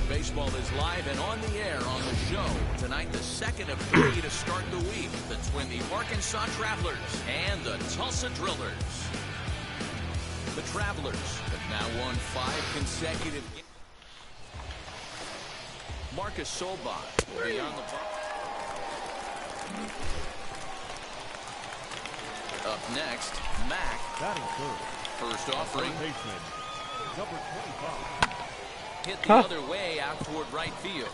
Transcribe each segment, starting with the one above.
Baseball is live and on the air on the show. Tonight, the second of three to start the week between the Arkansas Travelers and the Tulsa Drillers. The Travelers have now won 5 consecutive games. Marcus Solbach will be on the ball. Up next, Mack. First offering. Number 25. Hit the other way out toward right field.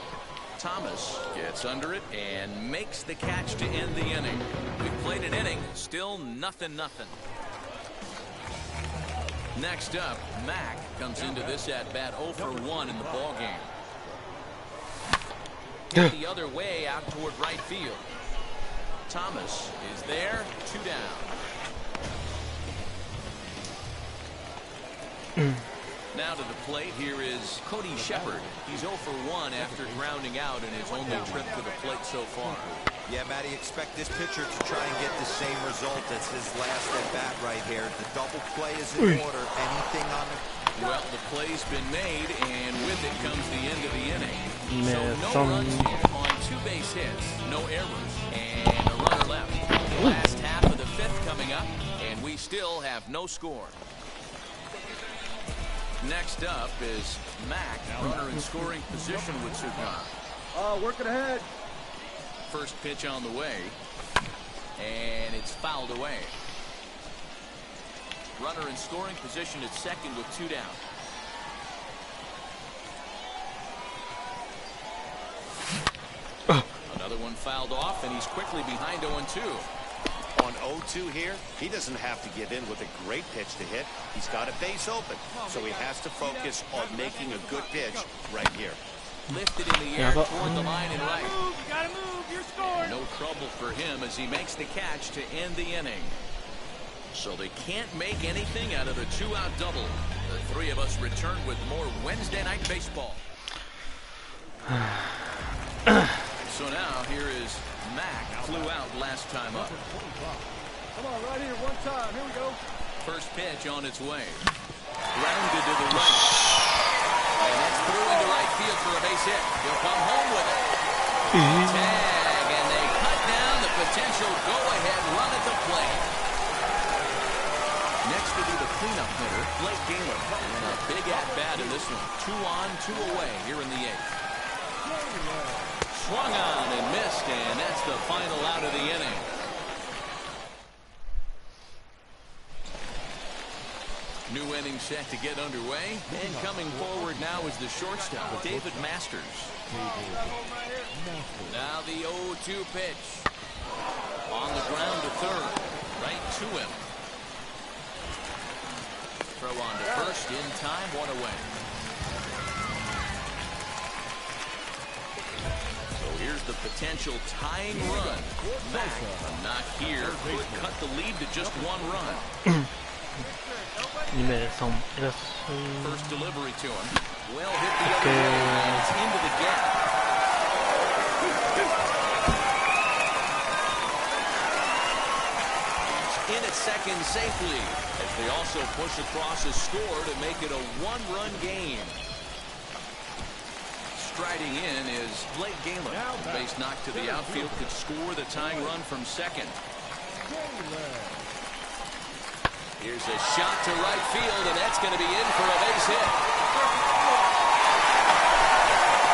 Thomas gets under it and makes the catch to end the inning. We've played an inning, still nothing. Next up, Mack comes into this at bat 0 for 1 in the ball game. Hit the other way out toward right field. Thomas is there, 2 down. Now to the plate, here is Cody Shepard. He's 0 for 1 after grounding out in his only trip to the plate so far. Yeah, Matty, expect this pitcher to try and get the same result as his last at-bat right here. The double play is in order. Anything on the... Well, the play's been made, and with it comes the end of the inning. So no runs here on 2 base hits, no errors, and a runner left. Last half of the 5th coming up, and we still have no score. Next up is Mack, runner in scoring position with Cigar. Working ahead. First pitch on the way, and it's fouled away. Runner in scoring position at second with 2 down. Another one fouled off, and he's quickly behind 0-2. On 0-2 here, he doesn't have to give in with a great pitch to hit. He's got a base open, so he has to focus on making a good pitch right here. Lifted in the air toward the line and right. You gotta move, you're scoring. No trouble for him as he makes the catch to end the inning. So they can't make anything out of the 2-out double. The 3 of us return with more Wednesday Night Baseball. So now here is Mack, flew out last time up. Come on, right here, one time. Here we go. First pitch on its way. Grounded to the right. And that's through into right field for a base hit. He'll come home with it. Tag, and they cut down the potential go-ahead run at the plate. Next to be the cleanup hitter, Blake Gaylor. And a big at-bat in this one. 2 on, 2 away here in the 8th. Swung on and missed, and that's the final out of the inning. New inning set to get underway, and coming forward now is the shortstop, David Masters. Now the 0-2 pitch. On the ground to third, right to him. Throw on to first, in time, 1 away. Here's the potential tying run. Mack, a knock here, could cut the lead to just 1 run. First delivery to him. Well hit the other way, and it's into the gap. He's in at second safely, as they also push across a score to make it a 1-run game. Striding in is Blake Gaylor. Base knock to the outfield could score the tying run from second. Here's a shot to right field, and that's going to be in for a base hit.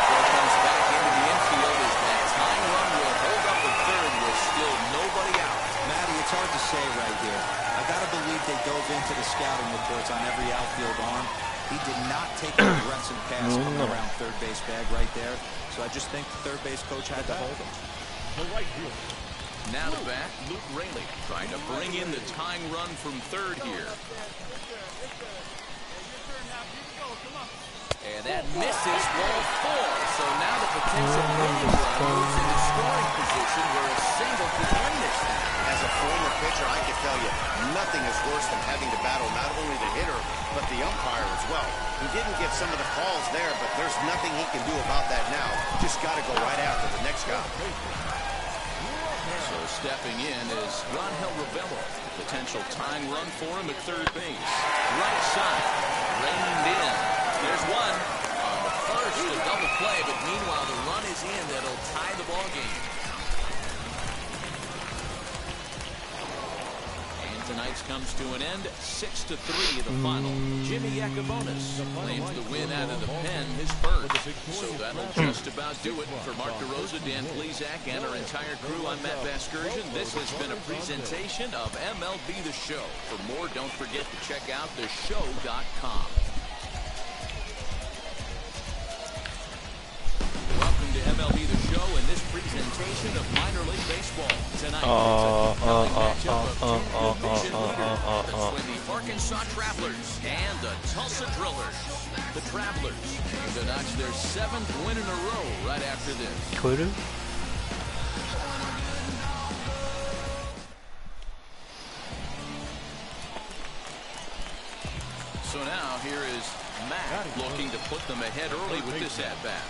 Ball comes back into the infield as that tying run will hold up at third with still nobody out. Matty, it's hard to say right here. I got to believe they dove into the scouting reports on every outfield arm. He did not take an aggressive pass from around third base bag right there. So I just think the third base coach had to hold him. Now to bat, Luke Raley trying to bring in the tying run from third here. And that misses, ball 4. So now the potential winning run moves into scoring position pitcher, I can tell you, nothing is worse than having to battle not only the hitter, but the umpire as well. He didn't get some of the calls there, but there's nothing he can do about that now. Just got to go right after the next guy. So stepping in is Rangel Ravelo. Potential tying run for him at third base. Right side, reined in. There's one. On the first, a double play, but meanwhile the run is in that'll tie the ball game. Tonight's comes to an end, 6-3 the final. Jimmy Yacobonis claims the win out of the pen, his first. So that'll just about do it. For Mark DeRosa, Dan Plesac, and our entire crew, I'm Matt Vasgersian. This has been a presentation of MLB The Show. For more, don't forget to check out theshow.com. Welcome to MLB The Show and this presentation of minor league baseball. Tonight, it's a between the Arkansas Travelers and the Tulsa Drillers. The Travelers aim to notch their 7th win in a row right after this. So now here is Mack looking to put them ahead early with this at-bat.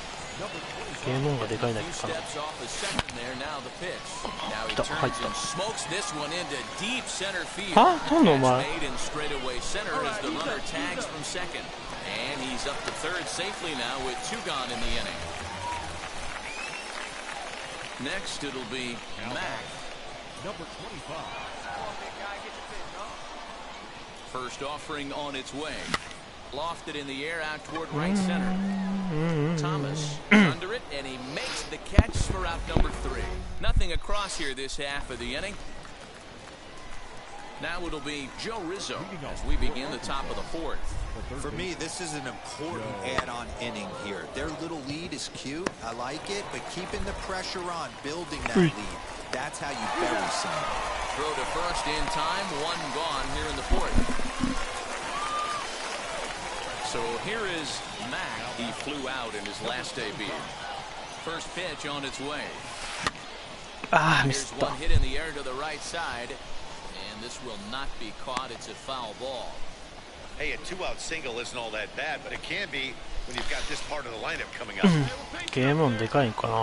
Steps off the second there, now the pitch. Now he turns and smokes this one into deep center field. Catch made in straightaway center as the runner tags from second. And he's up to third safely now with 2 gone in the inning. Next it'll be Mack. Number 25. First offering on its way. Lofted in the air out toward right center. Thomas under it, and he makes the catch for out number 3. Nothing across here this half of the inning. Now it'll be Joe Rizzo as we begin the top of the 4th. For me, this is an important add-on inning here. Their little lead is cute. I like it, but keeping the pressure on, building that lead, that's how you bury someone. Throw to first in time, 1 gone here in the 4th. So here is Mack. He flew out in his last debut. First pitch on its way. Here's one hit in the air to the right side. And this will not be caught. It's a foul ball. Hey, a 2-out single isn't all that bad, but it can be when you've got this part of the lineup coming up. ゲーム音でかいんかな。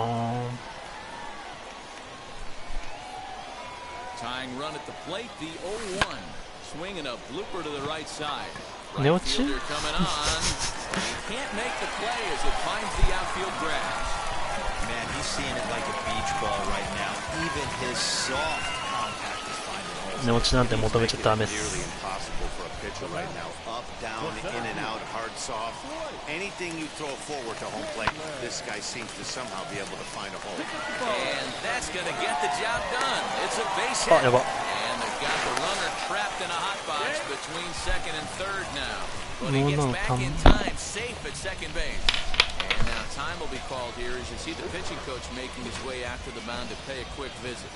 Tying run at the plate, the 0-1. Swinging a blooper to the right side. Right Coming on. He can't make the play as it finds the outfield grass. Man, he's seeing it like a beach ball right now. Even his soft contact is finding holes. 寝落ちなんて求めちゃダメで Nearly す。 impossible for a pitcher right now. Up, down, in and out, hard, soft. Anything you throw forward to home plate, this guy seems to somehow be able to find a hole. And that's going to get the job done. It's a base hit. Yeah, but- And they've got the runner trapped in a hot box between second and third now. But he gets back in time, safe at second base. And now time will be called here as you see the pitching coach making his way out to the mound to pay a quick visit.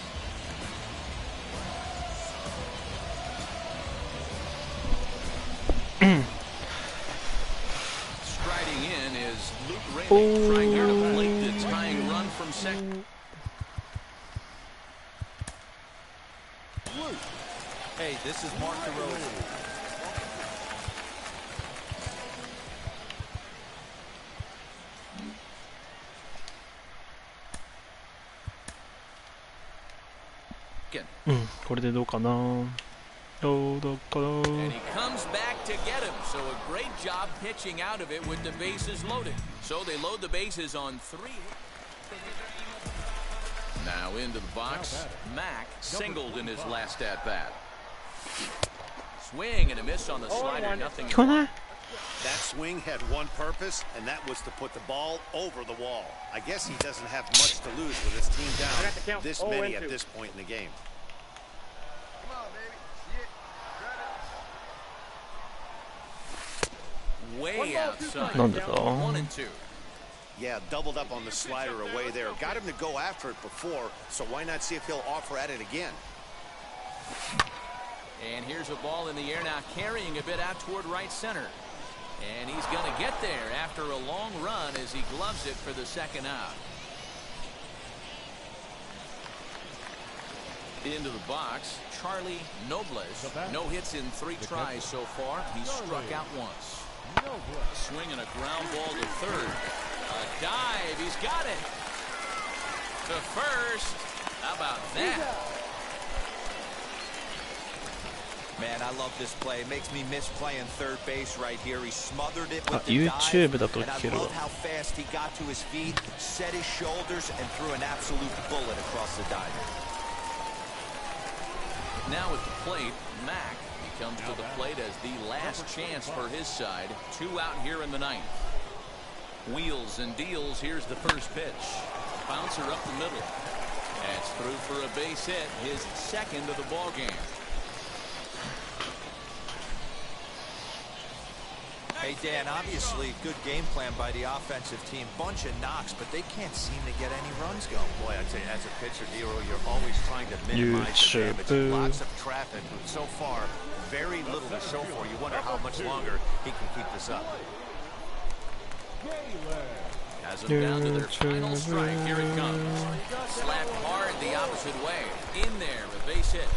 Striding in is Luke Ramey, trying here to plate the tying run from second. Hey, this is Mark DeRosa. And これでどうかな。どうかな。 he comes back to get him. So a great job pitching out of it with the bases loaded. So they load the bases on 3. Now into the box. Mack singled in his last at-bat. Swing and a miss on the slider. Nothing. 聞こえない？ That swing had one purpose, and that was to put the ball over the wall. I guess he doesn't have much to lose with his team down this many at this point in the game. Come on, baby. Way outside. なんでだ？ 1 and 2. Yeah, doubled up on the slider away there. Got him to go after it before, so why not see if he'll offer at it again? And here's a ball in the air now, carrying a bit out toward right center. And he's going to get there after a long run as he gloves it for the second out. Into the box, Charlie Nobles. No hits in 3 tries so far. He's struck out once. Swinging a ground ball to third. A dive. He's got it. To first. How about that? Man, I love this play. It makes me miss playing third base right here. He smothered it with the YouTube だ dive, と and I 聞けるわ。 love how fast he got to his feet, set his shoulders, and threw an absolute bullet across the diamond. Now at the plate, Mack. He comes to the plate as the last chance for his side. 2 out here in the 9th. Wheels and deals. Here's the first pitch. Bouncer up the middle. That's through for a base hit. His second of the ball game. Hey, Dan, obviously good game plan by the offensive team. Bunch of knocks, but they can't seem to get any runs going. Boy, I'd say as a pitcher, Hero, you're always trying to minimize the damage. Lots of traffic, but so far, very little to show for. You wonder how much longer he can keep this up. Has them down to their final strike. Here it comes. Slapped hard the opposite way. In there, a base hit.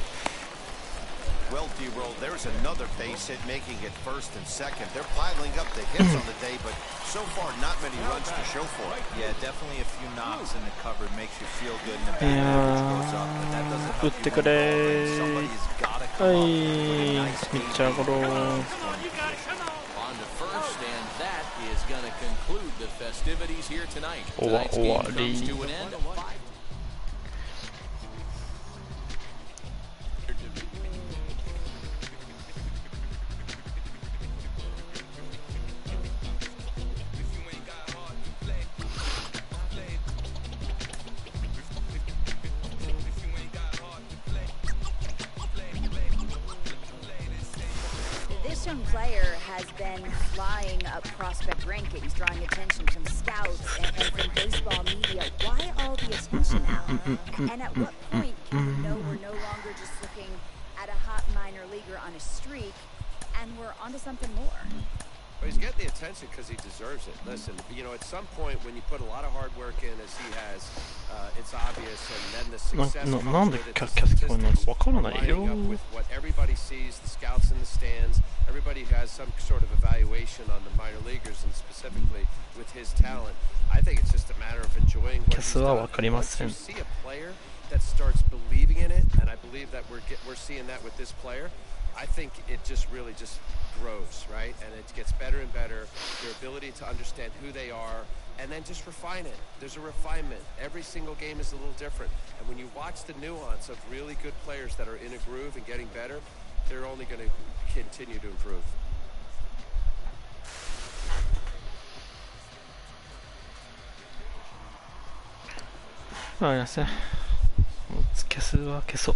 Well, D-Roll, there's another base hit, making it first and second. They're piling up the hits on the day, but so far not many runs to show for it. Yeah, definitely a few knocks in the cupboard makes you feel good, and the batting average goes up, but that doesn't help you win. Somebody's got to come up with a nice ピッチャーゴロ。 On to first, and that is going to conclude the festivities here tonight. 終わ Tonight's game 終わり。 comes to an end. This young player has been flying up prospect rankings, drawing attention from scouts and from baseball media. Why all the attention, Alan? And at what point can you know we're no longer just looking at a hot minor leaguer on a streak and we're onto something more? But he's getting the attention because he deserves it. Listen, you know, at some point when you put a lot of hard work in, as he has, it's obvious, and then the success なんでキャッ聞こえないのかわからないよ。 lining up with what everybody sees, the scouts in the stands, everybody has some sort of evaluation on the minor leaguers, and specifically with his talent. I think it's just a matter of enjoying what he's キャスは done. わかりま Once せ you ん。 see a player that starts believing in it, and I believe that we're seeing that with this player, I think it just really just grows, right? And it gets better and better. Their ability to understand who they are, and then just refine it. There's a refinement. Every single game is a little different. And when you watch the nuance of really good players that are in a groove and getting better, they're only going to continue to improve. ありません。もう消すは消そう。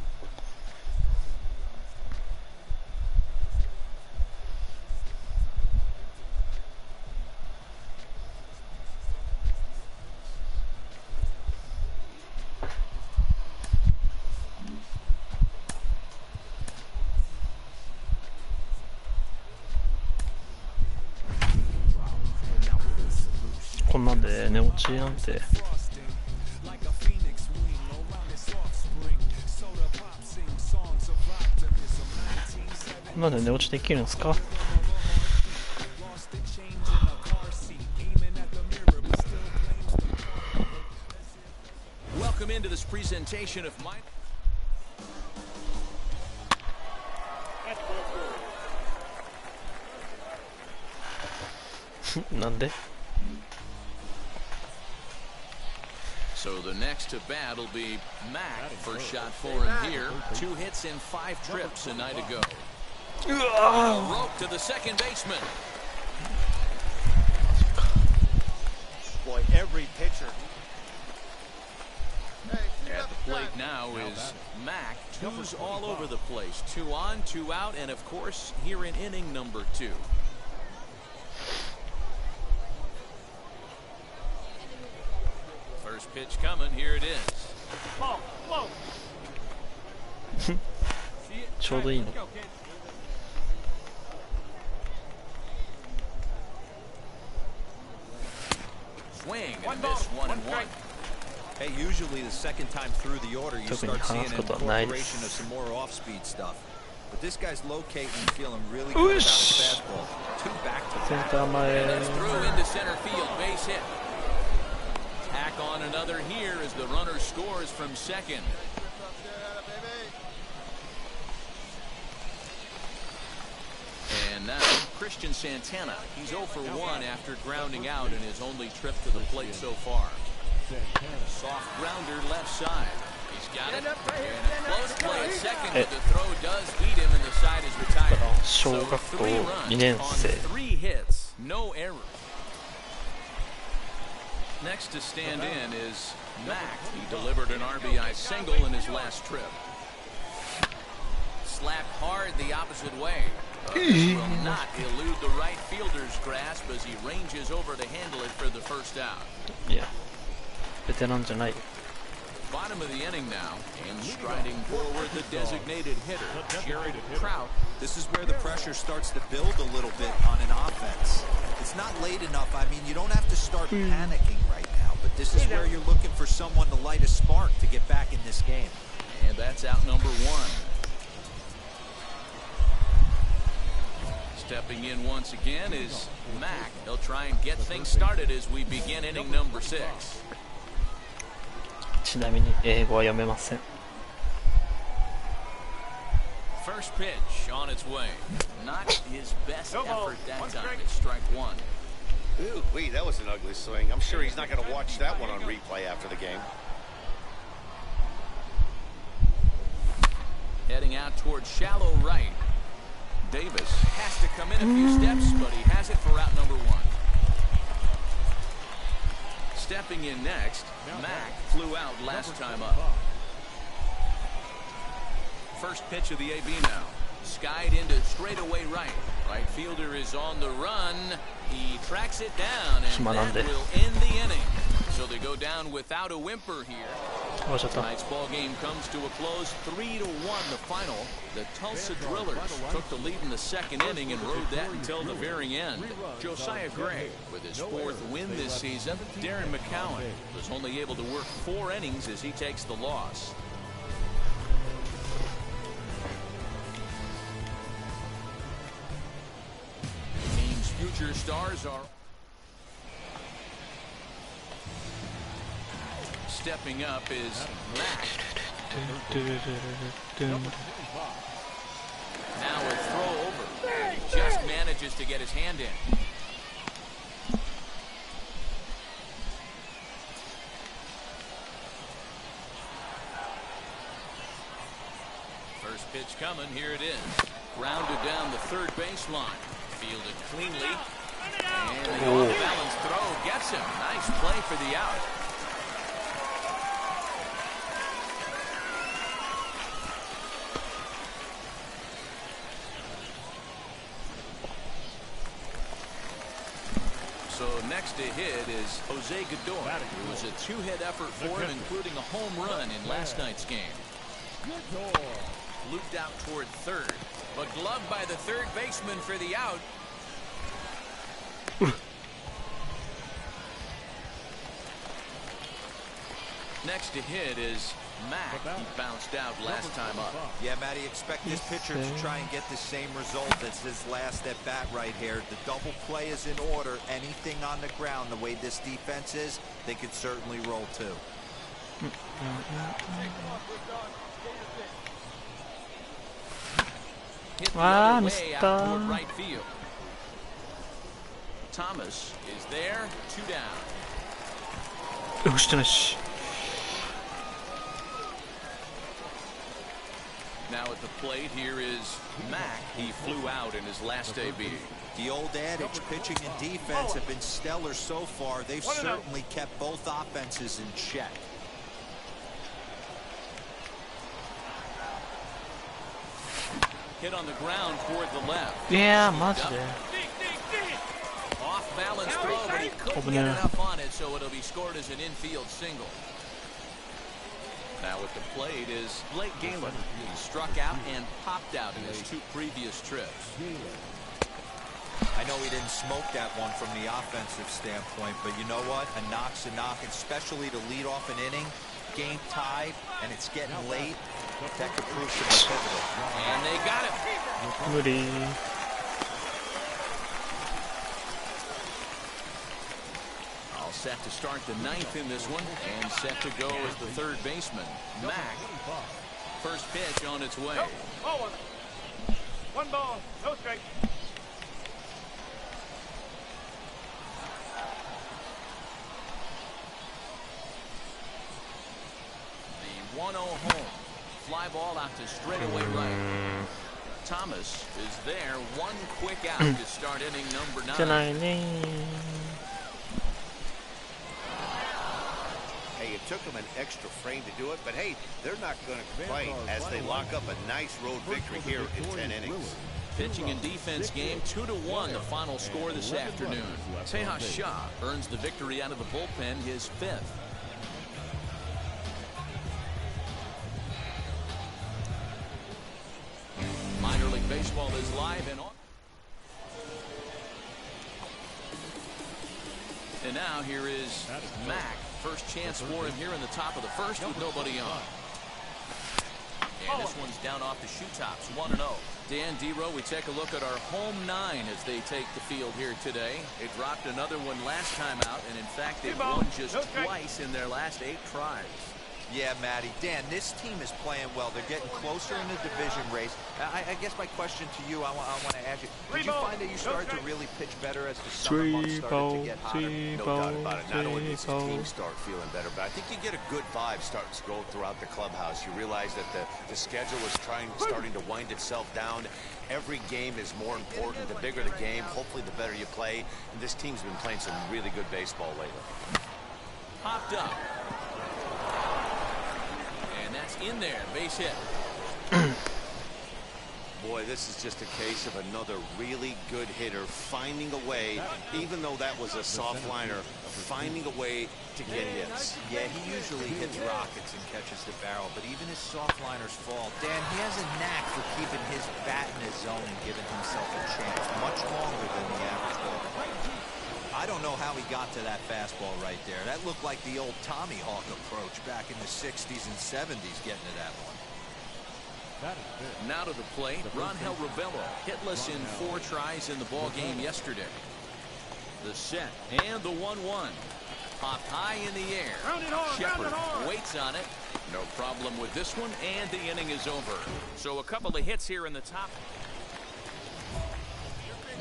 こんなんで寝落ちなんてなんで寝落ちできるんですか？ Welcome into this presentation of my. なんで？ So the next to bat will be Mack. First shot for him here. 2 hits in 5 trips a night ago. A rope to the second baseman. Boy, every pitcher. At the plate now is Mack. 2's all over the place. 2 on, 2 out, and of course here in inning number 2. First pitch coming. Here it is. ちょうどいいの。 Swing and miss 1-1. Hey, usually the second time through the order, you start seeing an incorporation of some more off-speed stuff. But this guy's locating and feeling really good about his fastball. 2 back-to-back. And it's through into center field, base hit. Tack on another here as the runner scores from second. And now Christian Santana. He's 0 for 1 after grounding out in his only trip to the plate so far. Soft grounder left side. He's got it. And a close play at second, but the throw does beat him and the side is retired. So 3 runs on 3 hits. No errors. Next to stand in is Mack. He delivered an RBI single in his last trip. Slapped hard the opposite way. This will not elude the right fielder's grasp as he ranges over to handle it for the first out. Yeah. Veteran じゃない。 Bottom of the inning now, and striding forward the designated hitter, Jared Trout. This is where the pressure starts to build a little bit on an offense. It's not late enough. I mean, you don't have to start panicking right now, but this is where you're looking for someone to light a spark to get back in this game. And that's out number 1. Stepping in once again is Mack. He'll try and get things started as we begin inning number 6. ちなみに英語は読めません。 First pitch on its way. Not his best effort that time. It's strike 1. Ooh, wee, that was an ugly swing. I'm sure he's not going to watch that one on replay after the game. Heading out towards shallow right. Davis has to come in a few steps, but he has it for out number 1. Stepping in next, Mack flew out last time up. First pitch of the AB now. Skied into straightaway right. Right fielder is on the run. He tracks it down, and that will end the inning. So they go down without a whimper here. Tonight's ball game comes to a close, 3-1 the final. The Tulsa Drillers took the lead in the second inning and rode that until the very end. Josiah Gray with his 4th win this season. Darren McCowan was only able to work 4 innings as he takes the loss. Team's future stars are stepping up is Mack. Now a throw over. He just manages to get his hand in. First pitch coming. Here it is. Grounded down the third baseline. Fielded cleanly. And the off-balance throw gets him. Nice play for the out. So next to hit is Jose Godoy, who was a 2-hit effort for him, including a home run in last night's game. Looped out toward third, but gloved by the third baseman for the out. Next to hit is Mack. He bounced out last time up. Yeah, Matty, expect this pitcher to try and get the same result as his last at bat right here. The double play is in order. Anything on the ground, the way this defense is, they could certainly roll too. Hit the other way out toward right field. Thomas is there, 2 down. よし、なし。 Now at the plate, here is Mack. He flew out in his last AB. The old adage, pitching and defense have been stellar so far. They've certainly kept both offenses in check. Hit on the ground toward the left. Yeah, much there. Off balance throw, but he couldn't get enough on it, so it'll be scored as an infield single. Now at the plate is Blake Galen. He struck out and popped out in his 2 previous trips. I know he didn't smoke that one from the offensive standpoint, but you know what? A knock's a knock, especially to lead off an inning, game tied, and it's getting late. That could prove to be pivotal. And they got it. 무리. All set to start the ninth in this one, and set to go as the third baseman, Mack. First pitch on its way. One ball, no strike. The 1-0 home. Fly ball out to straightaway right. Thomas is there. One quick out to start inning number 9. 있잖아요. Hey, it took them an extra frame to do it, but hey, they're not going to complain as they lock up a nice road victory here in 10 innings. Pitching and defense game 2-1, the final score this afternoon. Tejas Shah earns the victory out of the bullpen, his 5th. Minor League Baseball is live and on. And now here is Mack. First chance for him here in the top of the first with nobody on. And this one's down off the shoe tops, 1-0. Dan Dero, we take a look at our home 9 as they take the field here today. They dropped another one last time out, and in fact, they've won just twice in their last 8 tries. Yeah, Matty. Dan, this team is playing well. They're getting closer in the division race. I guess my question to you, I want to ask you, did you find that you started to really pitch better as the summer months started to get hotter? No doubt about it. Not only does the team start feeling better, but I think you get a good vibe starting to go throughout the clubhouse. You realize that the schedule is starting to wind itself down. Every game is more important. The bigger the game, hopefully the better you play. And this team's been playing some really good baseball lately. Popped up. And that's in there, base hit. Boy, this is just a case of another really good hitter finding a way, even though that was a soft liner, finding a way to get hits. Yeah, he usually hits rockets and catches the barrel, but even his soft liners fall. Dan, he has a knack for keeping his bat in his zone and giving himself a chance much longer than the average ball. I don't know how he got to that fastball right there. That looked like the old Tommy Hawk approach back in the 60s and 70s getting to that one. Now to the plate, Rangel Ravelo, hitless in 4 tries in the ball game yesterday. The set and the 1-1. Popped high in the air. Shepard waits on it. No problem with this one, and the inning is over. So a couple of hits here in the top.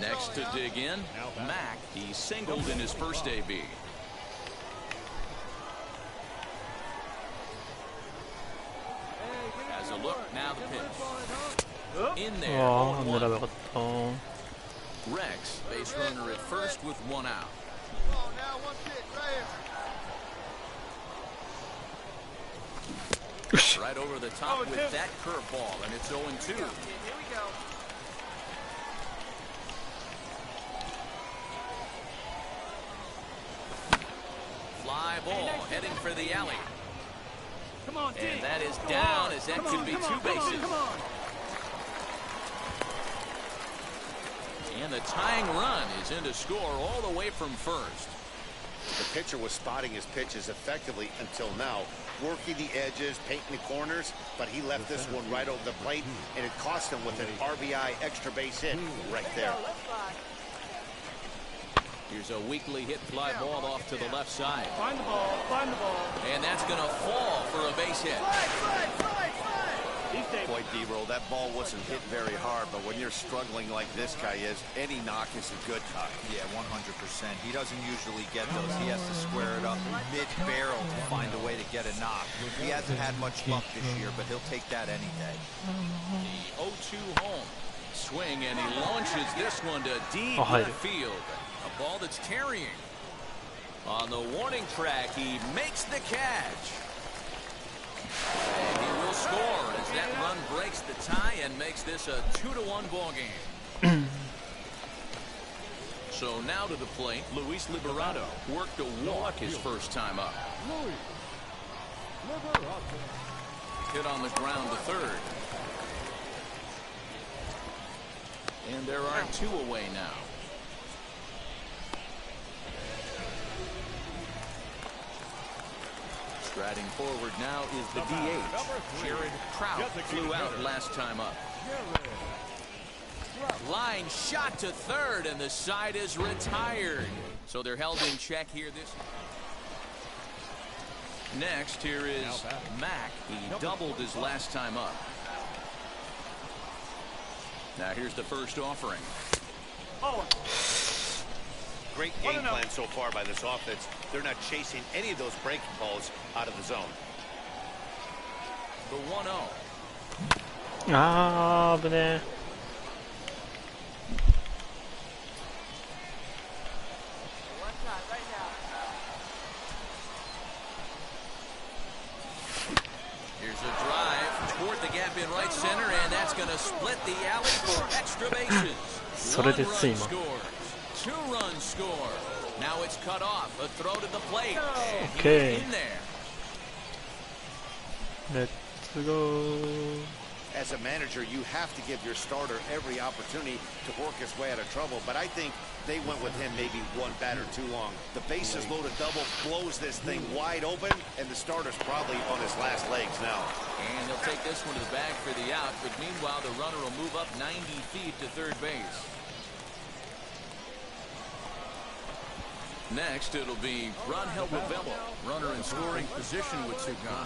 Next to dig in, Mack. He singled in his first AB. As a look, now the pitch. In there, 안 0-1. 내려가겠다. Rex, base runner at first with 1 out. Right over the top with that curveball, and it's 0-2. Here we go. Fly ball heading for the alley. Come on, And that is down as that could be 2 bases. Come on. And the tying run is in to score all the way from first. The pitcher was spotting his pitches effectively until now, working the edges, painting the corners, but he left this one right over the plate, and it cost him with an RBI extra base hit right there. Here's a weakly hit fly ball off to the left side. Find the ball. Find the ball. And that's going to fall for a base hit. Boy, D-Roll, that ball wasn't hit very hard, but when you're struggling like this guy is, any knock is a good knock. Yeah, 100%. He doesn't usually get those. He has to square it up mid-barrel to find a way to get a knock. He hasn't had much luck this year, but he'll take that any day. The 0-2 home. Swing, and he launches this one to deep left field. A ball that's carrying. On the warning track, he makes the catch. And he will score as that run breaks the tie and makes this a 2-1 ball game. So now to the plate, Luis Liberato worked a walk his first time up. Hit on the ground to third. And there are 2 away now. Striding forward now is the DH. Jared Trout flew out last time up. Line shot to third, and the side is retired. So they're held in check here this. Next, here is Mack. He doubled his last time up. Now here's the first offering. Oh. Great game plan so far by this offense. They're not chasing any of those breaking balls out of the zone. The 1-0. 아, 아프네. Here's a drive toward the gap in right center, and that's going to split the alley for extra bases. それです今。 Two-run score. Now it's cut off. A throw to the plate. And Okay. he's in there. Let's go. As a manager, you have to give your starter every opportunity to work his way out of trouble, but I think they went with him maybe one batter too long. The bases loaded double blows this thing wide open, and the starter's probably on his last legs now. And he'll take this one to the bag for the out, but meanwhile the runner will move up 90 feet to third base. Next, it'll be Rangel Ravelo, runner in scoring position with Sugan.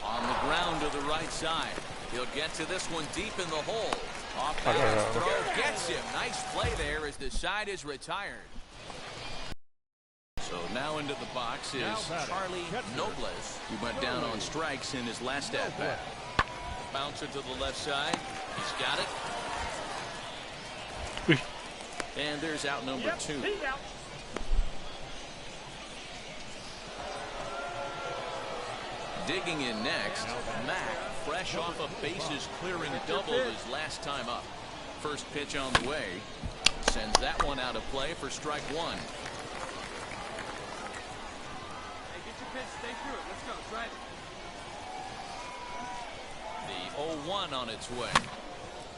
On the ground to the right side. He'll get to this one deep in the hole. Off balance throw gets him. Nice play there as the side is retired. So now into the box is Charlie Nobles, who went down on strikes in his last at-bat. Bouncer to the left side. He's got it. And there's out number 2. Digging in next, Mack, fresh off a bases clearing double his last time up. First pitch on the way. Sends that one out of play for strike 1. Hey, get your pitch, stay through it. Let's go, try it. The 0-1 on its way.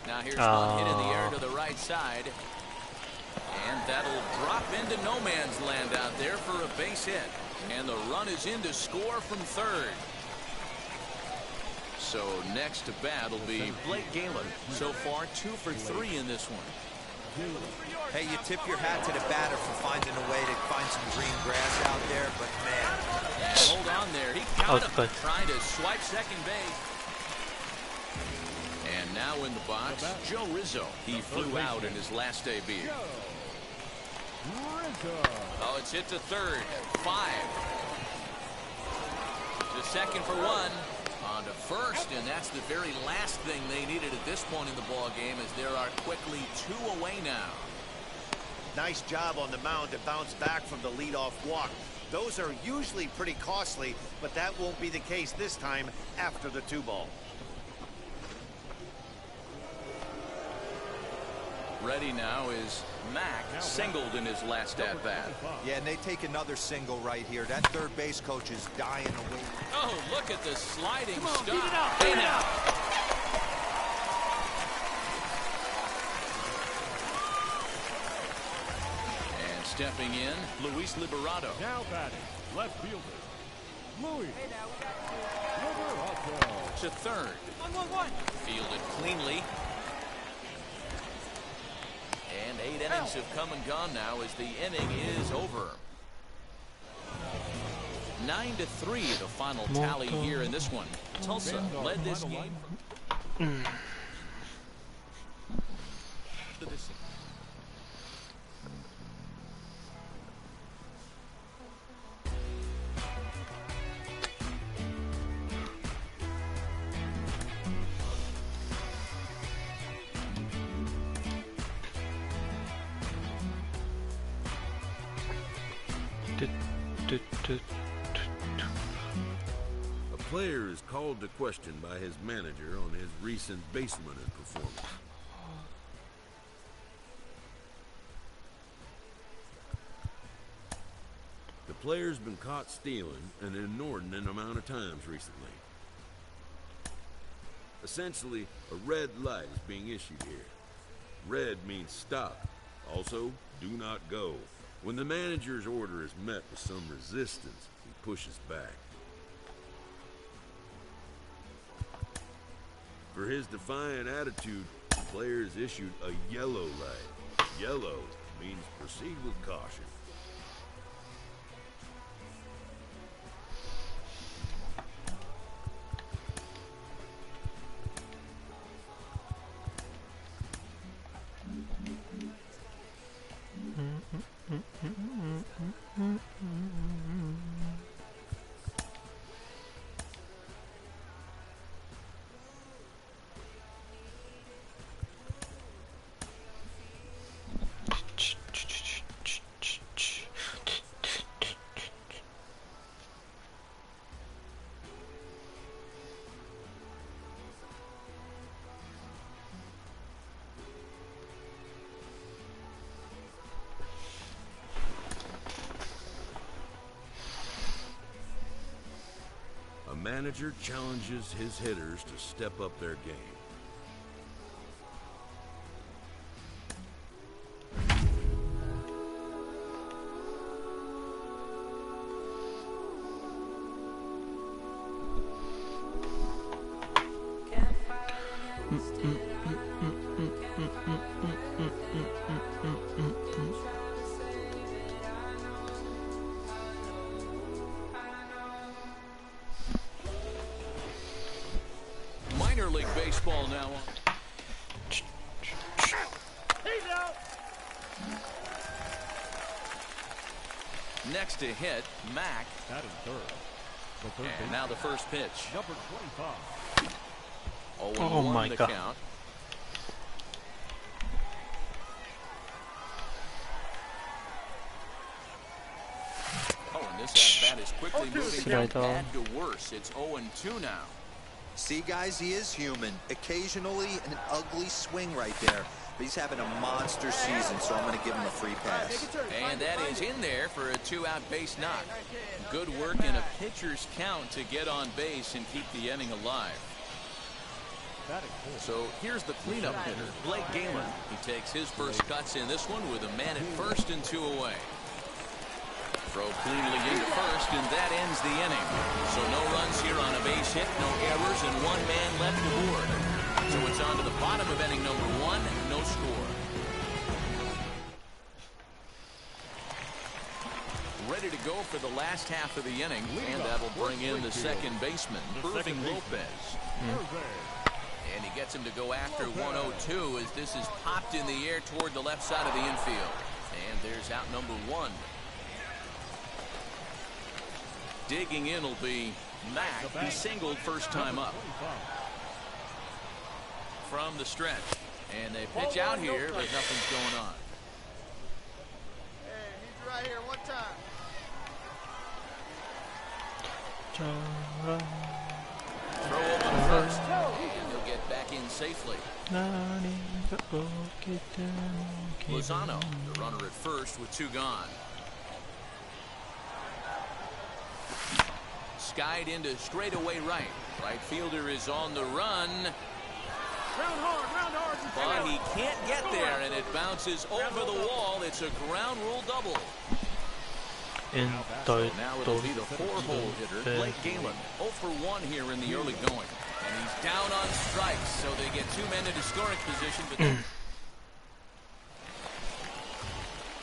Now here's one hit in the air to the right side. And that'll drop into no man's land out there for a base hit. And the run is in to score from third. So next to bat will be Blake Galen. So far 2 for 3 in this one. Hey, you tip your hat to the batter for finding a way to find some green grass out there, but man. And hold on there. He got him trying to swipe second base. And now in the box, Joe Rizzo. He flew out in his last debut. Oh, it's hit to third. 5. To second for 1. On to first, and that's the very last thing they needed at this point in the ball game, as there are quickly 2 away now. Nice job on the mound to bounce back from the leadoff walk. Those are usually pretty costly, but that won't be the case this time after the 2-ball. Ready now is Mack, singled in his last at-bat. Yeah, and they take another single right here. That third base coach is dying away. Oh, look at the sliding stop. Beat it out, beat it out. And stepping in, Luis Liberato. Now batting, left fielder, Luis Liberato. To third. 1-1-1. Fielded cleanly. And 8 innings have come and gone now as the inning is over. 9-3 the final tally here in this one. Tulsa led this game from A player is called to question by his manager on his recent baseman performance. The player's been caught stealing an inordinate amount of times recently. Essentially, a red light is being issued here. Red means stop. Also, do not go. When the manager's order is met with some resistance, he pushes back. For his defiant attitude, the players issued a yellow light. Yellow means proceed with caution. Manager challenges his hitters to step up their game. Minor League Baseball now. Next to hit, Mack. Batting third. And now the first pitch. Number 25. 0-1 my the God. count. Oh, and this at-bat is quickly moving from bad to worse. It's 0-2 now. See, guys, he is human. Occasionally, an ugly swing right there. But he's having a monster season, so I'm going to give him a free pass. And that is in there for a two-out base knock. Good work in a pitcher's count to get on base and keep the inning alive. So here's the cleanup hitter, Blake Galen. He takes his first cuts in this one with a man at first and 2 away. Throw cleanly into first, and that ends the inning. So no runs here on a base hit, no errors, and one man left aboard. So it's on to the bottom of inning number 1, no score. Ready to go for the last half of the inning, and that'll bring in the second baseman, Irving Lopez. And he gets him to go after 1-0-2 as this is popped in the air toward the left side of the infield. And there's out number 1. Digging in will be Mack. He singled first time up. From the stretch. And they pitch out here, but nothing's going on. Hey, need you right here one time. Throw open first. And he'll get back in safely. Lozano, the runner at first with 2 gone. Skied into straightaway right. Right fielder is on the run. Round hard. But he can't get there, and it bounces over the wall. It's a ground rule double. So now it'll be the 4-hole hitter, Blake Galen. 0 for 1 here in the early going. And he's down on strikes, so they get 2 men into scoring position. But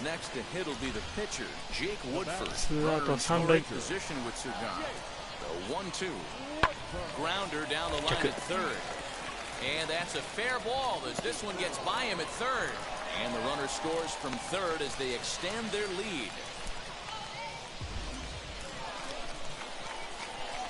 next to hit will be the pitcher, Jake Woodford. Runner in scoring position with 2 gone. The 1-2. Grounder down the line at third. And that's a fair ball as this one gets by him at third. And the runner scores from third as they extend their lead.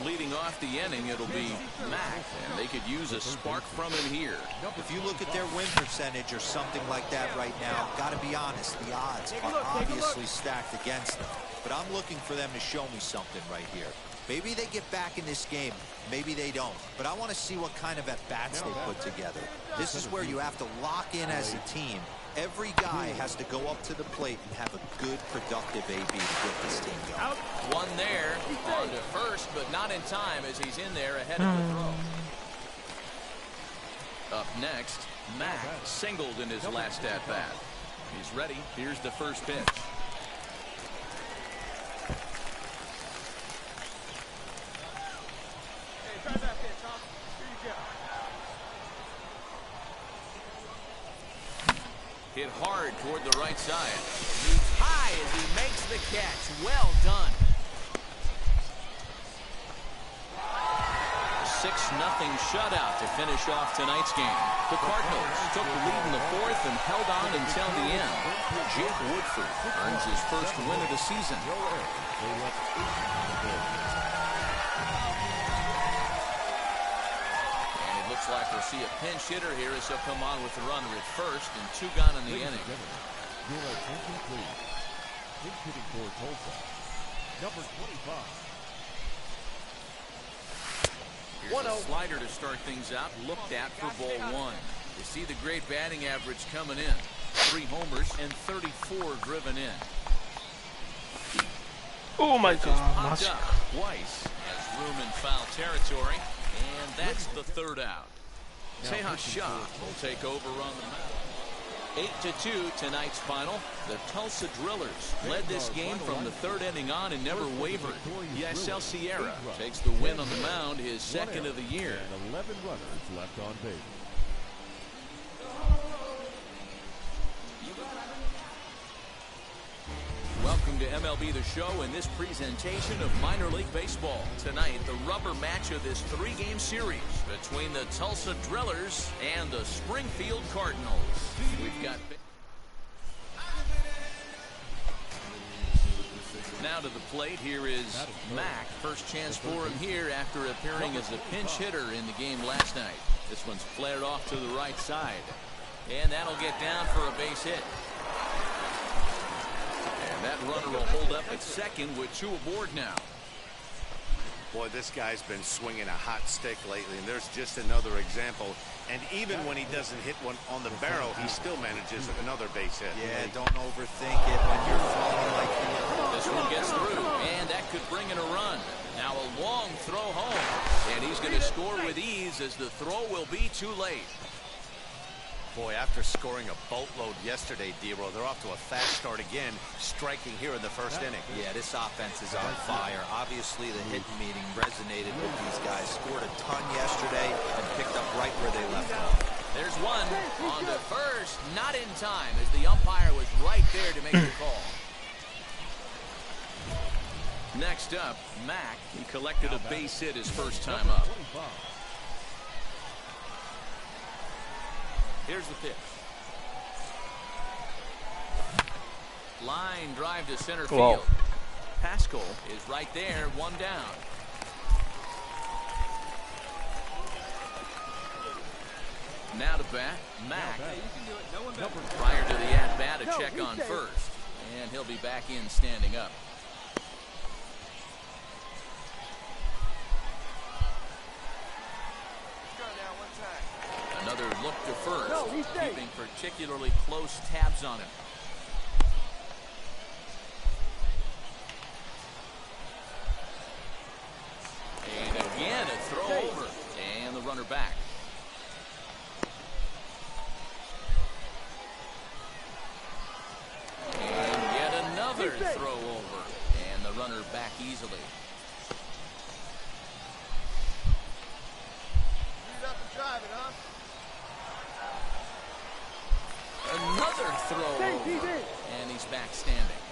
Leading off the inning, it'll be Mack, and they could use a spark from him here. If you look at their win percentage or something like that right now, got to be honest, the odds are obviously stacked against them. But I'm looking for them to show me something right here. Maybe they get back in this game. Maybe they don't. But I want to see what kind of at-bats they put together. This is where you have to lock in as a team. Every guy has to go up to the plate and have a good, productive AB to get this team going. One there, on to first, but not in time as he's in there ahead of the throw. Up next, Mack singled in his last at-bat. He's ready. Here's the first pitch. hard toward the right side. He's high as he makes the catch. Well done. 6-0 shutout to finish off tonight's game. The Cardinals took the lead in the fourth and held on until the end. Jake Woodford earns his first win of the season. And it looks like we'll see a pinch hitter here as he'll come on with the runner at first and 2 gone in the inning. Your attention, please. Pinch hitting for Tulsa, number 25. Here's a slider to start things out, looked at for ball 1. You see the great batting average coming in. 3 homers and 34 driven in. Oh my God. Popped up twice has room in foul territory, and that's the 3rd out. Tejas Shah will take over on the mound. 8-2 tonight's final. The Tulsa Drillers led this game from the 3rd inning on and never wavered. Yasel Sierra takes the win on the mound, his 2nd of the year. And 11 runners left on base. Welcome to MLB The Show and this presentation of minor league baseball. Tonight, the rubber match of this 3-game series between the Tulsa Drillers and the Springfield Cardinals. We've got... Now to the plate, here is Mack. First chance for him here after appearing as a pinch hitter in the game last night. This one's flared off to the right side. And that'll get down for a base hit. That runner will hold up at second with 2 aboard now. Boy, this guy's been swinging a hot stick lately, and there's just another example. And even when he doesn't hit one on the barrel, he still manages another base hit. Yeah, don't overthink it when you're falling like that. This one gets through, and that could bring in a run. Now a long throw home, and he's going to score with ease as the throw will be too late. Boy, after scoring a boatload yesterday, D-Row, they're off to a fast start again, striking here in the 1st inning. Yeah, this offense is on fire. Obviously, the hit meeting resonated with these guys. Scored a ton yesterday and picked up right where they left off. There's one on the first, not in time, as the umpire was right there to make the call. Next up, Mack. He collected a base hit his first time up. Here's the pitch. Line drive to center field. Pascal is right there, 1 down. Now to bat, Mack. Prior to the at-bat, a check on first. And he'll be back in standing up. Another look to first, keeping particularly close tabs on him. And again, a throw over, and the runner back. And yet another throw over, and the runner back easily. Another throw over, and he's back standing.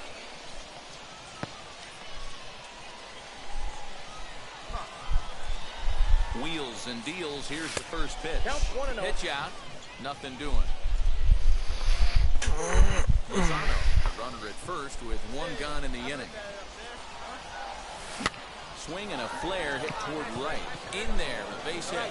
Wheels and deals. Here's the first pitch. Pitch out. Nothing doing. Lozano, runner at first with 1 gone in the inning. Swing and a flare hit toward right. In there, a base hit.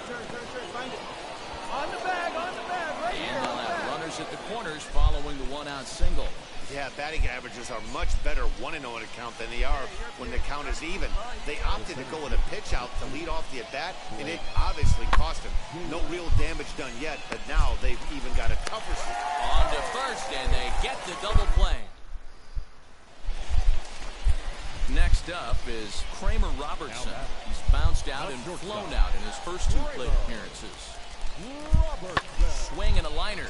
On the bag, right and here. they'll have runners at the corners following the 1-out single. Yeah, batting averages are much better 1-0 in a count than they are when the count is even. They opted to go with a pitch out to lead off the at-bat, and it obviously cost him. No real damage done yet, but now they've even got a tougher... On to first, and they get the double play. Next up is Kramer Robertson. He's bounced out and flown out in his first 2 plate appearances. Swing and a liner.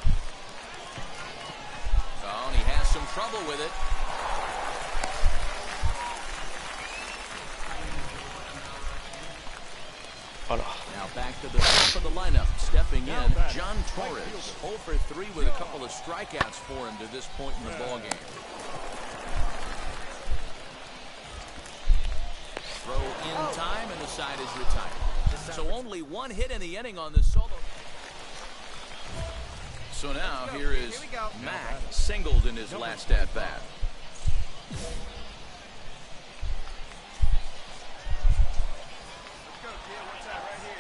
Oh, and he has some trouble with it. Now back to the top of the lineup. Stepping in, John Torres. 0 for 3 with a couple of strikeouts for him to this point in the ballgame. Throw in time, and the side is retired. So only one hit in the inning on the solo. So now here is Mack, singled in his last at-bat.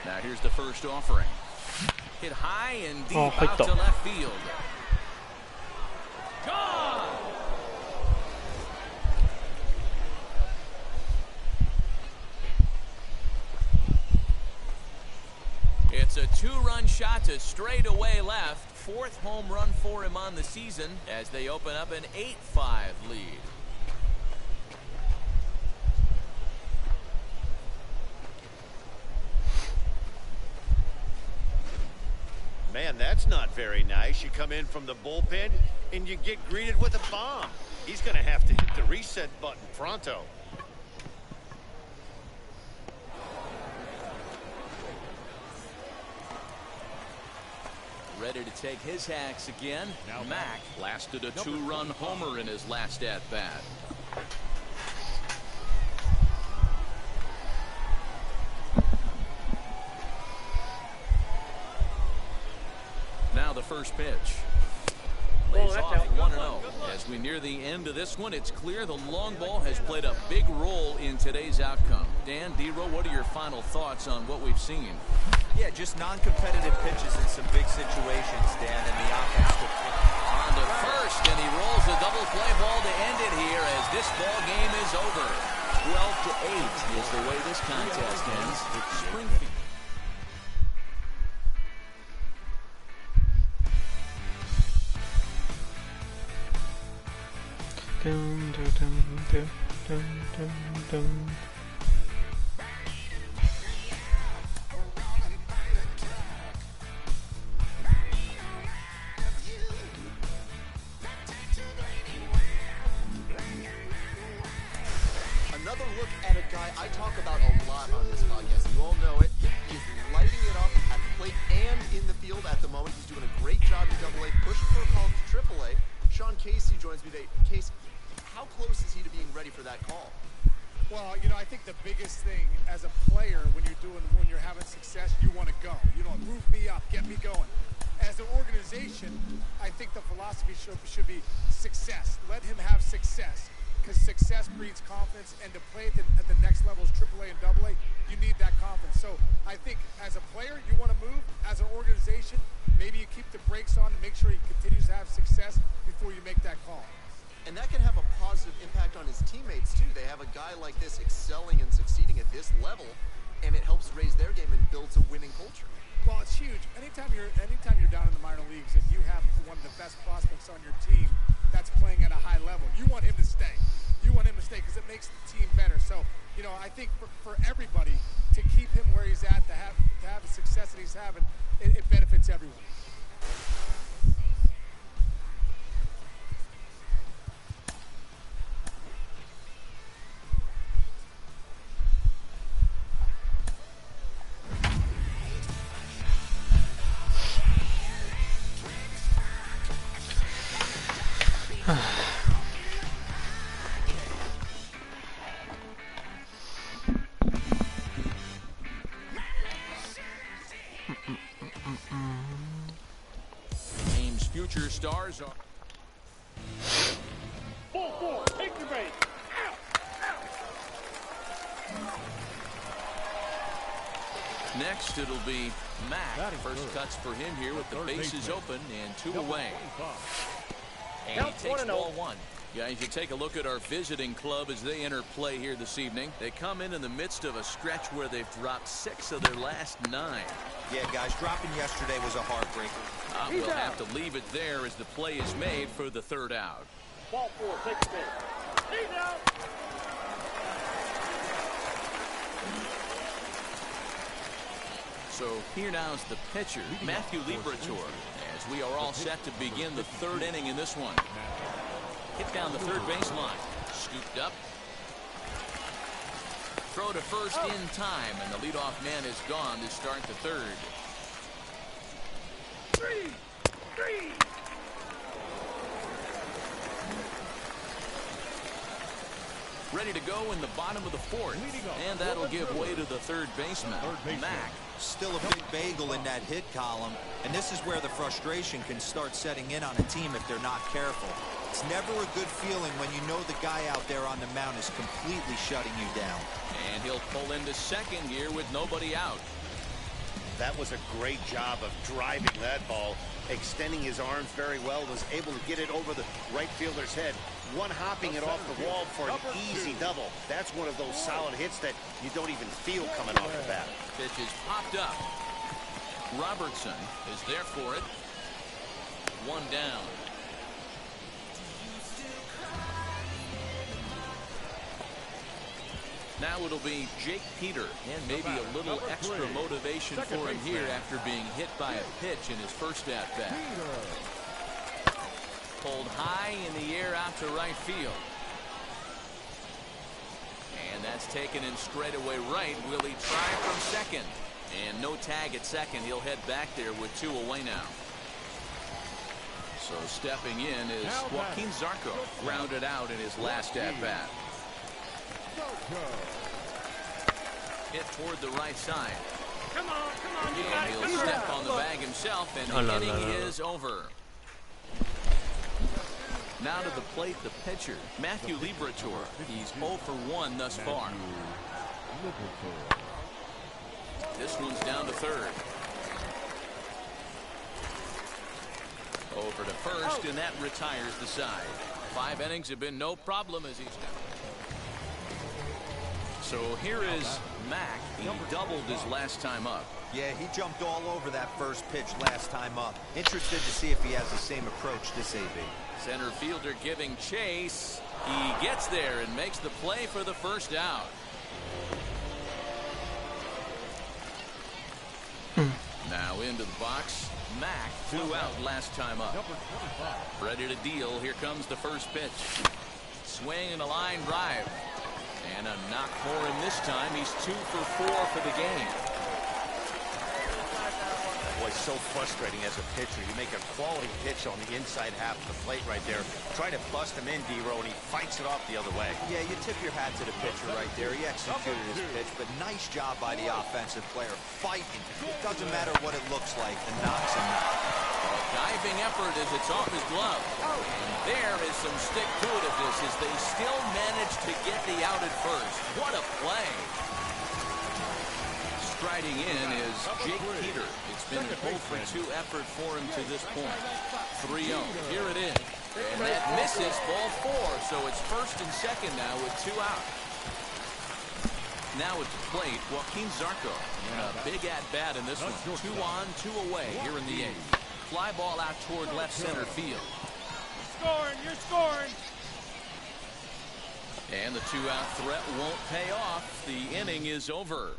Now here's the first offering. Hit high and deep out to left field. Gone! It's a 2-run shot to straightaway left. 4th home run for him on the season as they open up an 8-5 lead. Man, that's not very nice. You come in from the bullpen and you get greeted with a bomb. He's going to have to hit the reset button pronto. Ready to take his hacks again. Now Mack lasted a 2-run homer in his last at-bat. Now the first pitch. Lays off 1-0. As we near the end of this one, it's clear the long ball has played a big role in today's outcome. Dan, D-Row, what are your final thoughts on what we've seen? Yeah, just non-competitive pitches in some big situations, Dan, and the offense took on to first, and he rolls a double play ball to end it here as this ball game is over. 12-8 is the way this contest ends. Springfield. Dun, dun, dun, dun, dun, dun. Another look at a guy I talk about a lot on this podcast. You all know it. He's lighting it up at the plate and in the field at the moment. He's doing a great job in AA, pushing for a call to AAA. Sean Casey joins me today. Casey, how close is he to being ready for that call? Well, you know, I think the biggest thing as a player when you're having success, you want to go. You know, roof me up, get me going. As an organization, I think the philosophy should be success. Let him have success, because success breeds confidence, and to play at the next levels, AAA and AA, you need that confidence. So I think as a player, you want to move. As an organization, maybe you keep the brakes on and make sure he continues to have success before you make that call. And that can have a positive impact on his teammates, too. They have a guy like this excelling and succeeding at this level, and it helps raise their game and builds a winning culture. Well, it's huge. Anytime you're down in the minor leagues and you have one of the best prospects on your team that's playing at a high level, you want him to stay. You want him to stay because it makes the team better. So, you know, I think for everybody to keep him where he's at, to have the success that he's having, it benefits everyone. Team's future stars are. 4-4, take the bait. Next, it'll be Mack. First cuts for him here with the bases open and 2 away. And he takes ball 1. Guys, you take a look at our visiting club as they enter play here this evening. They come in the midst of a stretch where they've dropped 6 of their last 9. Yeah, guys, dropping yesterday was a heartbreaker. We'll have to leave it there as the play is made for the 3rd out. Ball 4, take the bait. He's out. So here now is the pitcher, Matthew Liberatore, as we are all set to begin the 3rd inning in this one. Hit down the 3rd baseline. Scooped up. Throws throw to first in time, and the leadoff man is gone to start the third. Ready to go in the bottom of the fourth, and that'll give way to the third baseman, Mack. Still a big bagel in that hit column, and this is where the frustration can start setting in on a team if they're not careful. It's never a good feeling when you know the guy out there on the mound is completely shutting you down. And he'll pull into second here with nobody out. That was a great job of driving that ball, extending his arms very well, was able to get it over the right fielder's head, one-hopping it off the wall for an easy double. That's one of those solid hits that you don't even feel coming off the bat. Pitch is popped up. Robertson is there for it. One down. Now it'll be Jake Peter, and maybe a little extra motivation for him here after being hit by a pitch in his first at-bat. Pulled high in the air out to right field. And that's taken in straightaway right. Will he try from second? And no tag at second. He'll head back there with two away now. So stepping in is Joaquin Zarco, grounded out in his last at-bat. Hit toward the right side. Come on, you and he'll step on the bag himself, and the inning is over. Now to the plate, the pitcher, Matthew Liberatore. He's 0 for 1 thus far. This one's down to third. Over to first, and that retires the side. 5 innings have been no problem as he's down. So here is Mack. He doubled his last time up. Yeah, he jumped all over that first pitch last time up. Interested to see if he has the same approach this AB. Center fielder giving chase. He gets there and makes the play for the first out. Now into the box. Mack flew out last time up. Ready to deal. Here comes the first pitch. Swing and a line drive. And a knock for him this time. He's 2 for 4 for the game. Boy, so frustrating as a pitcher. You make a quality pitch on the inside half of the plate right there. Try to bust him in, D-Row, and he fights it off the other way. Yeah, you tip your hat to the pitcher right there. He executed his pitch, but nice job by the offensive player. Fighting. It doesn't matter what it looks like. The knock's a knock. Diving effort as it's off his glove. And there is some stick-to-itiveness as they still manage to get the out at first. What a play. Striding in is Jake Peter. It's been an 0 for 2 effort for him to this point. 3-0. Here it is. And that misses ball 4. So it's first and second now with 2 out. Now at the plate, Joaquin Zarco. And a big at-bat in this one. 2 on, 2 away here in the 8th. Fly ball out toward left center field. You're scoring. And the 2-out threat won't pay off. The inning is over.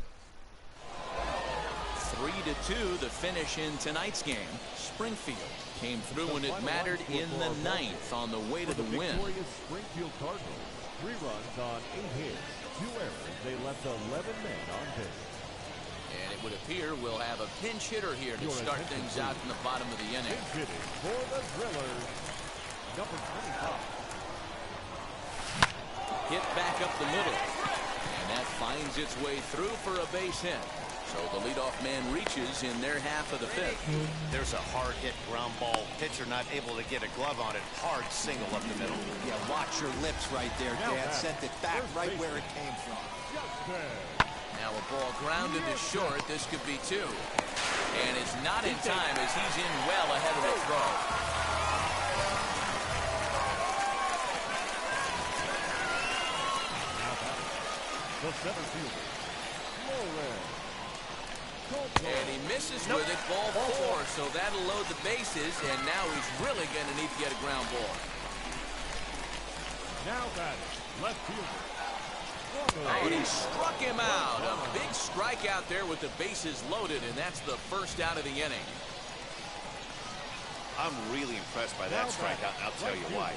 3-2 the finish in tonight's game. Springfield came through when it mattered in the 9th on the way to the win. Springfield Cardinals, 3 runs on 8 hits, 2 errors. They left 11 men on base. And it would appear we'll have a pinch hitter here to start things out in the bottom of the inning. Pinch hitting for the Drillers, number 25. Hit back up the middle. And that finds its way through for a base hit. So the leadoff man reaches in their half of the 5th. There's a hard hit ground ball. Pitcher not able to get a glove on it. Hard single up the middle. Yeah, watch your lips right there, Dan. Sent it back right where it came from. Now a ball grounded to short. This could be 2. And it's not in time as he's in well ahead of the throw. The center fielder, Flores. And he misses with it, ball 4, so that'll load the bases, and now he's really going to need to get a ground ball. Now batting, left fielder. Oh, and he struck him out. A big strikeout there with the bases loaded, and that's the first out of the inning. I'm really impressed by that strikeout, and I'll tell you why.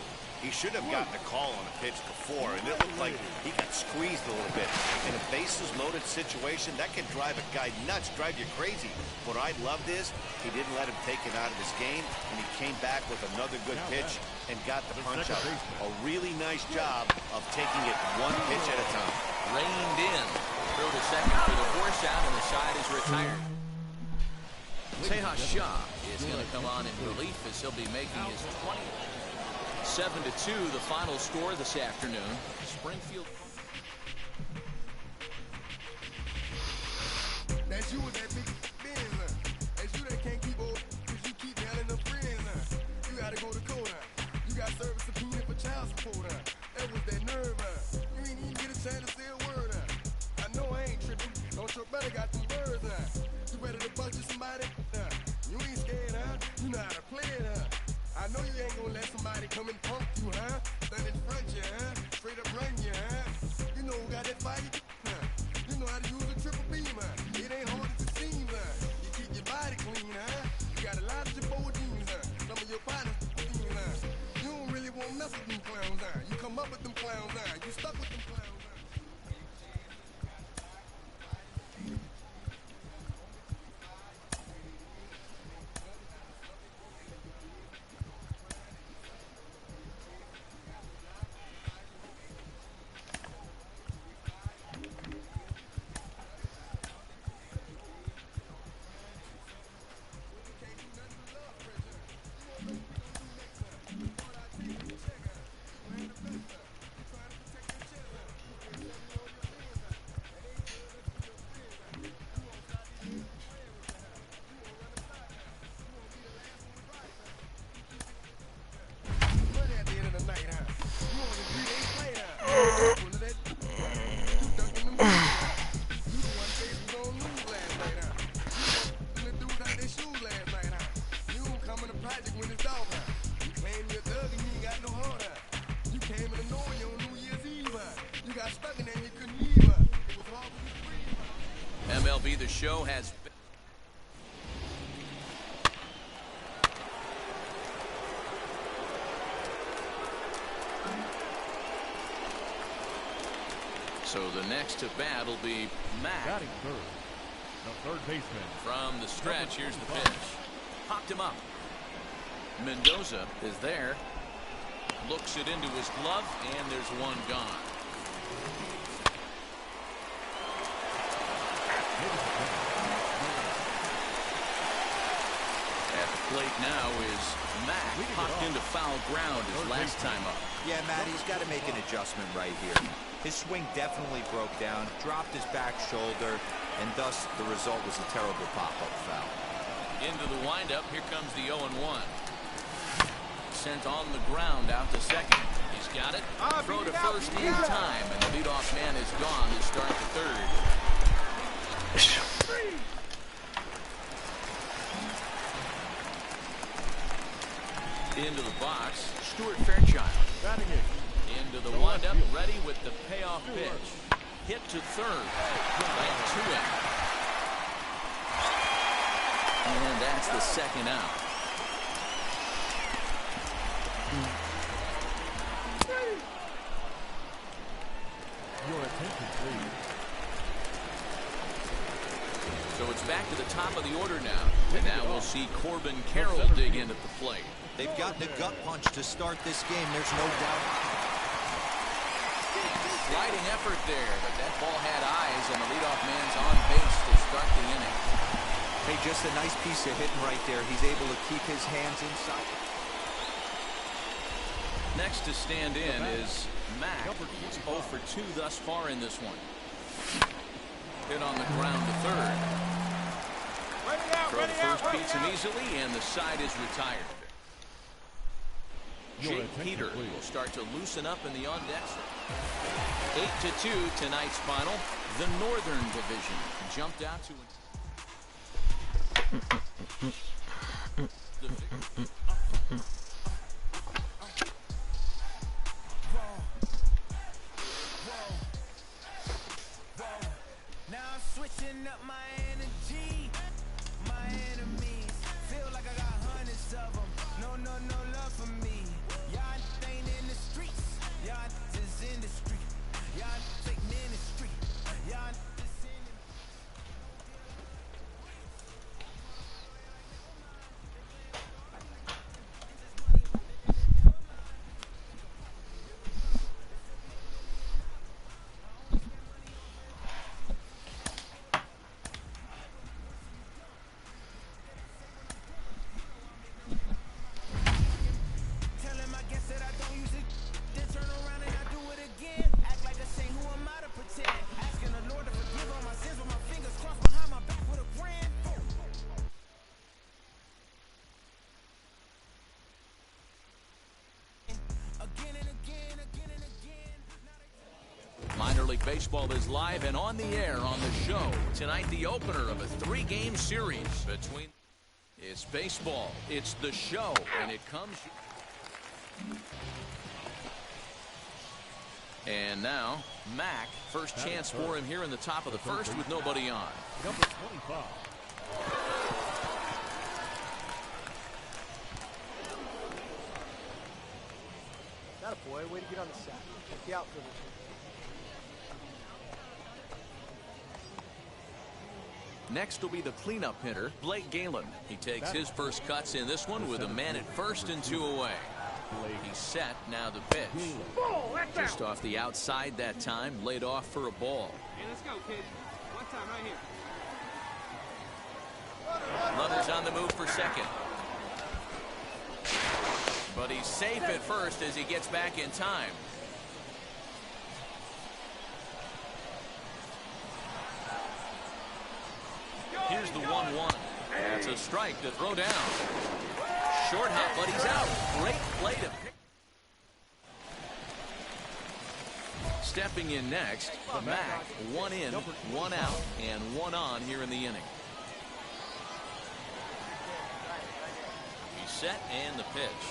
He should have gotten a call on a pitch before, and it looked like he got squeezed a little bit. In a bases-loaded situation, that can drive a guy nuts, drive you crazy. What I loved is he didn't let him take it out of his game, and he came back with another good pitch and got the punch out. A really nice job of taking it one pitch at a time. Reined in. Throw to second for the force out, and the side is retired. Tejas Shah is going to come on in relief as he'll be making his 20th. 7-2, the final score this afternoon. Springfield. That's you with that big Benz. That's you that can't keep old because you keep yelling them friends. You gotta go to court. You got service subpoena for child support. That was that nerve. You ain't even get a chance to say a word. I know I ain't tripping. Don't your brother got them birds. You ready to bust somebody? You ain't scared, huh? You know how to play it, huh? I know you ain't gonna let somebody come and punk you, huh? Stand in front you, huh? Straight up run you, huh? You know who got that fire? You know how to use a triple beam, huh? It ain't hard as it seems, huh? You keep your body clean, huh? You got a lot of your jeans, huh? Some of your partners, huh? You don't really want to mess with them clowns, huh? You come up with them clowns, huh? You stuck with them clowns, huh? MLB The Show has been. So the next to bat will be Mack. Batting third, the third baseman. From the stretch, here's the pitch. Popped him up. Mendoza is there. Looks it into his glove, and there's one gone. At the plate now is Mack. Popped into foul ground his last time up. Yeah, Matt, he's got to make an adjustment right here. His swing definitely broke down, dropped his back shoulder, and thus the result was a terrible pop-up foul. Into the windup, here comes the 0-1. Sent on the ground out to second. He's got it. Throw to first in time, and the leadoff man is gone to start the third. Into the box, Stuart Fairchild. Batting it. Into the windup, ready with the payoff pitch. Hit to third. And 2 out. And that's the second out. Your attention, please. So it's back to the top of the order now. And now we'll see Corbin Carroll dig in at the plate. They've gotten a gut punch to start this game, there's no doubt. Sliding effort there, but that ball had eyes, and the leadoff man's on base to start the inning. Hey, just a nice piece of hitting right there. He's able to keep his hands inside. Next to stand in is Mack. He's 0 for 2 thus far in this one. Hit on the ground to third. Throw to first beats him easily, and the side is retired. Jake Peter will start to loosen up in the on-deck. 8-2 tonight's final. The Northern Division jumped out to the victory. Now I'm switching up my energy. My enemies feel like I got hundreds of them. No love for me. Y'all ain't in the Baseball is live and on the air on the show. Tonight, the opener of a 3-game series between... It's baseball. It's the show, and it comes... And now, Mack, first chance for him here in the top of the first with nobody on. Number 25. That a boy, way to get on the sack. Check the outfielder. Next will be the cleanup hitter, Blake Galen. He takes his first cuts in this one with a man at first and 2 away. He's set, now the pitch. Just off the outside that time, laid off for a ball. Hey, let's go, kid. One time right here. Runners on the move for second. But he's safe at first as he gets back in time. Here's the 1-1. That's a strike to throw down. Short hop, but he's out. Great play to pick. Stepping in next, Mack, 1 in, 1 out, and 1 on here in the inning. He's set and the pitch.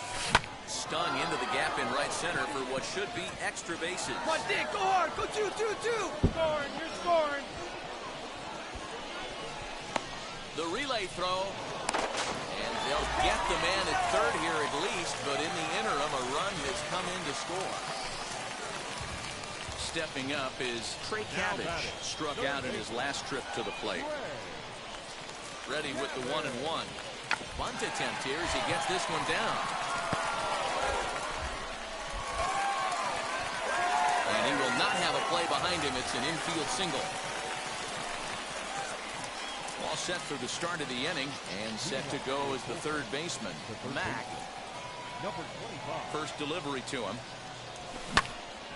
Stung into the gap in right center for what should be extra bases. Come on, Dick, go hard. Go 2-2-2. Scoring, you're scoring. The relay throw. And they'll get the man at third here at least, but in the interim, a run has come in to score. Stepping up is Trey Cabbage. Struck out in his last trip to the plate. Ready with the 1-1. Bunt attempt here as he gets this one down. And he will not have a play behind him. It's an infield single. All set for the start of the inning and set to go as the third baseman, Mack. First delivery to him.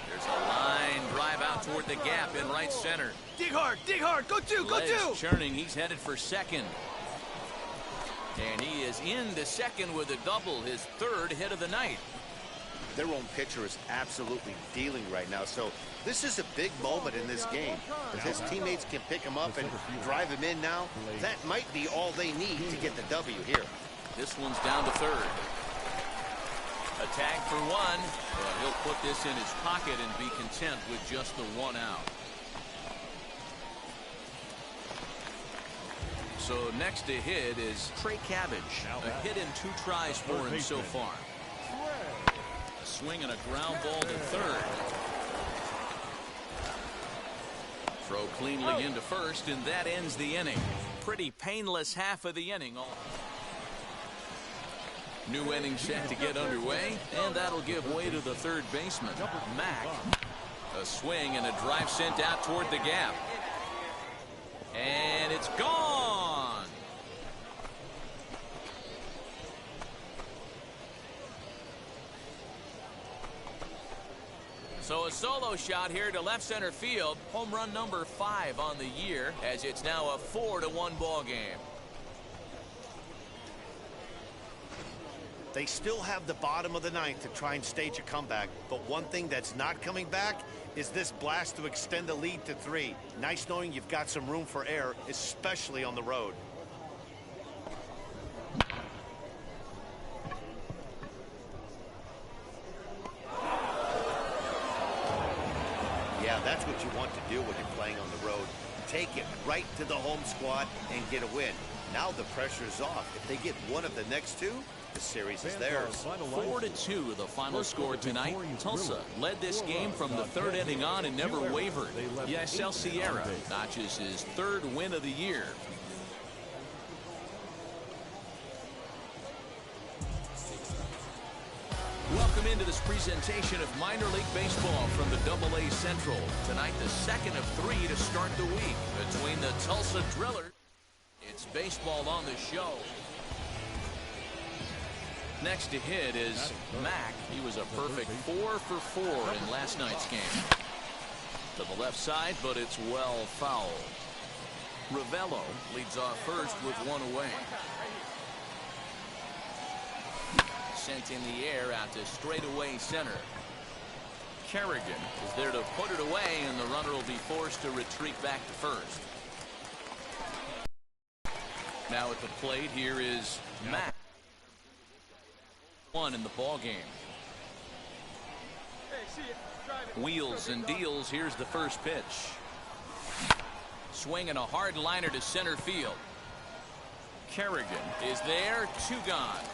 There's a line drive out toward the gap in right center. Dig hard, go 2, go 2. Churning, he's headed for second. And he is into second with a double, his third hit of the night. Their own pitcher is absolutely dealing right now, so this is a big moment in this game. If his teammates can pick him up and drive him in now, that might be all they need to get the W here. This one's down to third. A tag for 1, but he'll put this in his pocket and be content with just the 1 out. So next to hit is Trey Cabbage. A hit in 2 tries for him so far. A swing and a ground ball to third. Throw cleanly into first, and that ends the inning. Pretty painless half of the inning. New inning set to get underway, and that'll give way to the third baseman, Mack. A swing and a drive sent out toward the gap. And it's gone! So a solo shot here to left center field. Home run number 5 on the year, as it's now a 4-1 ball game. They still have the bottom of the 9th to try and stage a comeback, but one thing that's not coming back is this blast to extend the lead to 3. Nice knowing you've got some room for error, especially on the road. Yeah, that's what you want to do when you're playing on the road. Take it right to the home squad and get a win. Now the pressure is off. If they get one of the next 2, the series is theirs. 4-2 the final score tonight. Tulsa led this game from the 3rd inning on and never wavered. Yasel Sierra notches his 3rd win of the year. Welcome into this presentation of minor league baseball from the AA Central. Tonight, the 2nd of 3 to start the week between the Tulsa Drillers. It's baseball on the show. Next to hit is Mack. He was a perfect 4 for 4 in last night's game. To the left side, but it's well fouled. Ravello leads off first with 1 away. Sent in the air out to straightaway center. Kerrigan is there to put it away, and the runner will be forced to retreat back to first. Now at the plate, here is Matt. One in the ball game. Wheels and deals. Here's the first pitch. Swinging a hard liner to center field. Kerrigan is there, 2 gone.